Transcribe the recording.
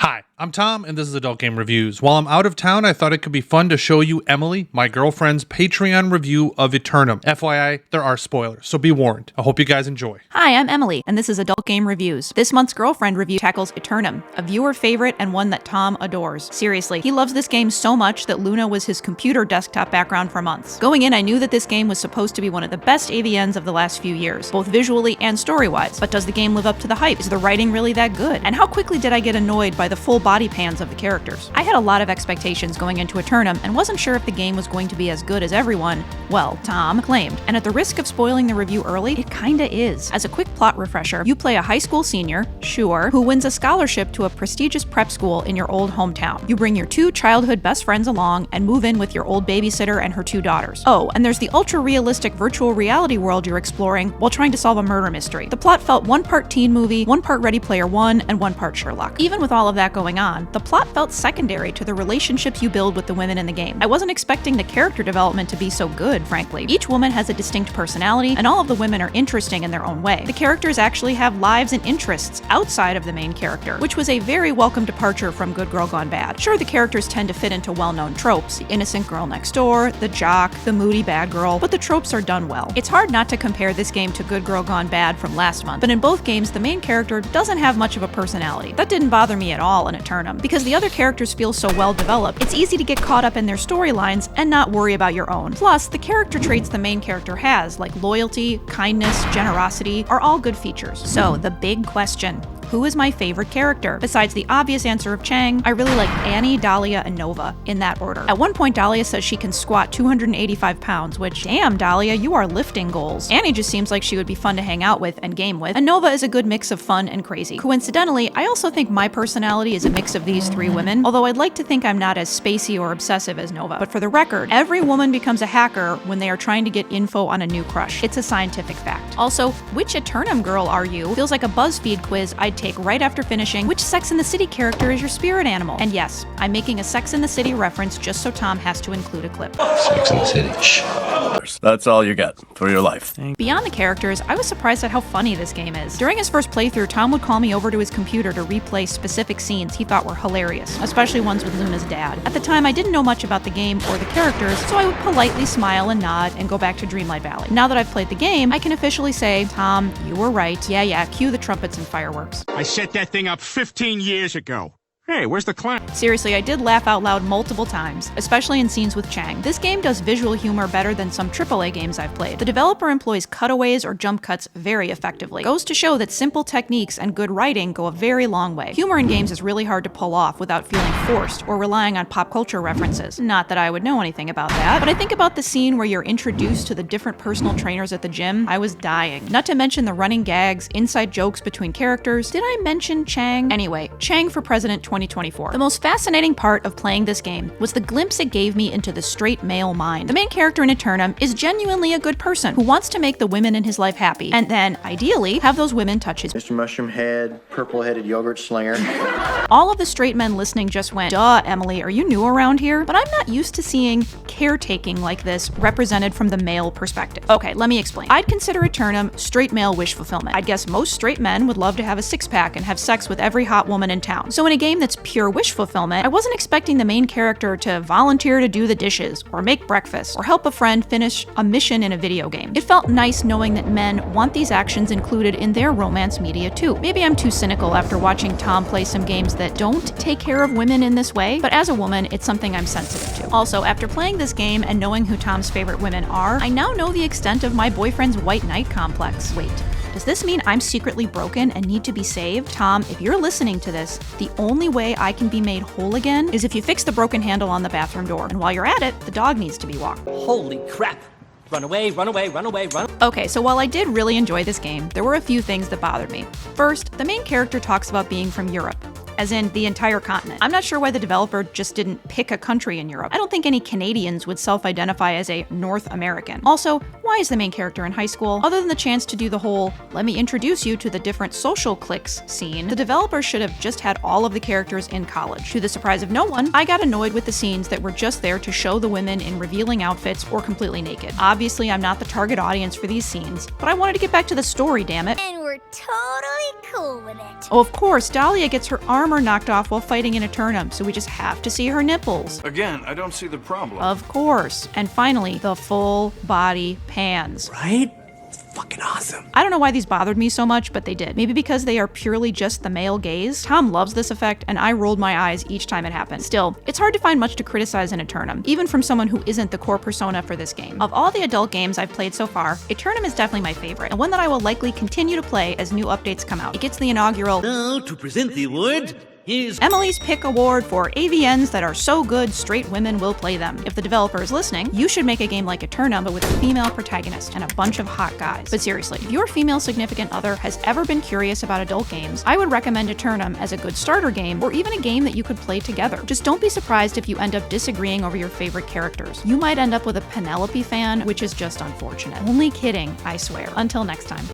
Hi, I'm Tom, and this is Adult Game Reviews. While I'm out of town, I thought it could be fun to show you Emily, my girlfriend's Patreon review of Eternum. FYI, there are spoilers, so be warned. I hope you guys enjoy. Hi, I'm Emily, and this is Adult Game Reviews. This month's girlfriend review tackles Eternum, a viewer favorite and one that Tom adores. Seriously, he loves this game so much that Luna was his computer desktop background for months. Going in, I knew that this game was supposed to be one of the best AVNs of the last few years, both visually and story-wise. But does the game live up to the hype? Is the writing really that good? And how quickly did I get annoyed by the full body pans of the characters? I had a lot of expectations going into Eternum and wasn't sure if the game was going to be as good as everyone, well, Tom, claimed. And at the risk of spoiling the review early, it kinda is. As a quick plot refresher, you play a high school senior, sure, who wins a scholarship to a prestigious prep school in your old hometown. You bring your two childhood best friends along and move in with your old babysitter and her two daughters. Oh, and there's the ultra-realistic virtual reality world you're exploring while trying to solve a murder mystery. The plot felt one part teen movie, one part Ready Player One, and one part Sherlock. Even with all of that going on, the plot felt secondary to the relationships you build with the women in the game. I wasn't expecting the character development to be so good, frankly. Each woman has a distinct personality, and all of the women are interesting in their own way. The characters actually have lives and interests outside of the main character, which was a very welcome departure from Good Girl Gone Bad. Sure, the characters tend to fit into well-known tropes, the innocent girl next door, the jock, the moody bad girl, but the tropes are done well. It's hard not to compare this game to Good Girl Gone Bad from last month, but in both games, the main character doesn't have much of a personality. That didn't bother me at all in Eternum, because the other characters feel so well developed, it's easy to get caught up in their storylines and not worry about your own. Plus, the character traits the main character has, like loyalty, kindness, generosity, are all good features. So, the big question: who is my favorite character? Besides the obvious answer of Chang, I really like Annie, Dahlia, and Nova, in that order. At one point, Dahlia says she can squat 285 pounds, which, damn, Dahlia, you are lifting goals. Annie just seems like she would be fun to hang out with and game with, and Nova is a good mix of fun and crazy. Coincidentally, I also think my personality is a mix of these three women, although I'd like to think I'm not as spacey or obsessive as Nova. But for the record, every woman becomes a hacker when they are trying to get info on a new crush. It's a scientific fact. Also, which Eternum girl are you? Feels like a BuzzFeed quiz I'd take right after finishing which Sex and the City character is your spirit animal. And yes, I'm making a Sex and the City reference just so Tom has to include a clip. Sex and the City. Shh. That's all you get for your life. Beyond the characters, I was surprised at how funny this game is. During his first playthrough, Tom would call me over to his computer to replay specific scenes he thought were hilarious, especially ones with Luna's dad. At the time, I didn't know much about the game or the characters, so I would politely smile and nod and go back to Dreamlight Valley. Now that I've played the game, I can officially say, Tom, you were right. Yeah, cue the trumpets and fireworks. I set that thing up 15 years ago. Hey, where's the clown? Seriously, I did laugh out loud multiple times, especially in scenes with Chang. This game does visual humor better than some AAA games I've played. The developer employs cutaways or jump cuts very effectively. Goes to show that simple techniques and good writing go a very long way. Humor in games is really hard to pull off without feeling forced or relying on pop culture references. Not that I would know anything about that, but I think about the scene where you're introduced to the different personal trainers at the gym. I was dying. Not to mention the running gags, inside jokes between characters. Did I mention Chang? Anyway, Chang for President 2024. The most fascinating part of playing this game was the glimpse it gave me into the straight male mind. The main character in Eternum is genuinely a good person who wants to make the women in his life happy, and then, ideally, have those women touch his Mr. Mushroom Head, Purple-Headed Yogurt Slinger. All of the straight men listening just went, duh, Emily, are you new around here? But I'm not used to seeing caretaking like this represented from the male perspective. Okay, let me explain. I'd consider Eternum straight male wish fulfillment. I'd guess most straight men would love to have a six-pack and have sex with every hot woman in town. So in a game that's pure wish fulfillment, I wasn't expecting the main character to volunteer to do the dishes, or make breakfast, or help a friend finish a mission in a video game. It felt nice knowing that men want these actions included in their romance media too. Maybe I'm too cynical after watching Tom play some games that don't take care of women in this way, but as a woman, it's something I'm sensitive to. Also, after playing this game and knowing who Tom's favorite women are, I now know the extent of my boyfriend's white knight complex. Wait. Does this mean I'm secretly broken and need to be saved? Tom, if you're listening to this, the only way I can be made whole again is if you fix the broken handle on the bathroom door. And while you're at it, the dog needs to be walked. Holy crap! Run away, run away, run away, run. Okay, so while I did really enjoy this game, there were a few things that bothered me. First, the main character talks about being from Europe, as in the entire continent. I'm not sure why the developer just didn't pick a country in Europe. I don't think any Canadians would self-identify as a North American. Also, why is the main character in high school? Other than the chance to do the whole, let me introduce you to the different social cliques scene, the developer should have just had all of the characters in college. To the surprise of no one, I got annoyed with the scenes that were just there to show the women in revealing outfits or completely naked. Obviously, I'm not the target audience for these scenes, but I wanted to get back to the story, damn it. And we're were totally cool with it. Oh, of course, Dahlia gets her armor knocked off while fighting in Eternum, so we just have to see her nipples. Again, I don't see the problem. Of course. And finally, the full body pans. Right? Fucking awesome. I don't know why these bothered me so much, but they did. Maybe because they are purely just the male gaze. Tom loves this effect, and I rolled my eyes each time it happened. Still, it's hard to find much to criticize in Eternum, even from someone who isn't the core persona for this game. Of all the adult games I've played so far, Eternum is definitely my favorite, and one that I will likely continue to play as new updates come out. It gets the inaugural Now, to present the award, here's Emily's Pick Award for AVNs that are so good straight women will play them. If the developer is listening, you should make a game like Eternum, but with a female protagonist and a bunch of hot guys. But seriously, if your female significant other has ever been curious about adult games, I would recommend Eternum as a good starter game, or even a game that you could play together. Just don't be surprised if you end up disagreeing over your favorite characters. You might end up with a Penelope fan, which is just unfortunate. Only kidding, I swear. Until next time.